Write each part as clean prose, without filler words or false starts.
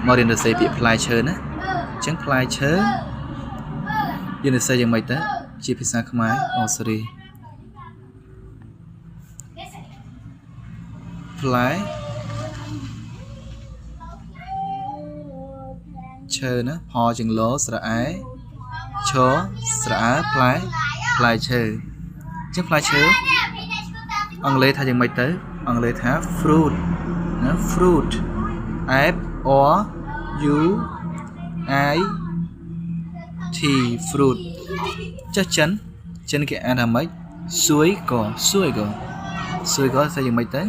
មករៀនសរសេរពាក្យផ្លែឈើណាអញ្ចឹងផ្លែឈើយើងសរសេរយ៉ាងម៉េចទៅជាភាសាខ្មែរអូសេរីផ្លែឈើណាផជាងលោស្រអែឈស្រអើផ្លែឈើអញ្ចឹងផ្លែឈើអង់គ្លេសថាយ៉ាងម៉េចទៅអង់គ្លេសថា fruit ណា fruit f o u i t fruit ចាស់ចិនគេអានថាម៉េចសួយកស្អីយ៉ាងម៉េចទៅ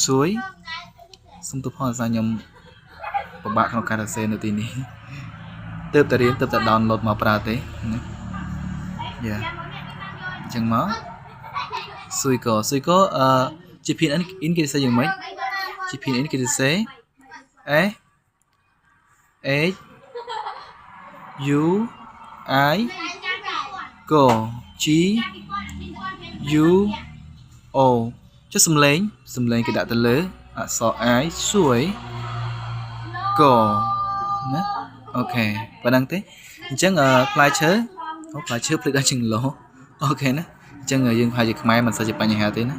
សួយសុំទោសផងសារខ្ញុំពិបាកក្នុងការសរសេរនៅទីនេះទើបតែរៀនទើបតែ download មកប្រើទេណាយ៉ាអញ្ចឹងមកសួយកជាភាសាអ៊ីនគេសរសេរយ៉ាងម៉េចជាភាសាអ៊ីនគេសរសេរ S H U I go G U O ចុះសំឡេងគេដាក់ទៅលើអក្សរ I សួយកណាអូខេប៉ុណ្្នឹងទេអញ្ចឹងផ្លែឈើភ្លេចដល់ជាងលោអូខេណាអញ្ចឹងយើងប្រហែលជាខ្មែរមិនសូវជាបញ្ហាទេណា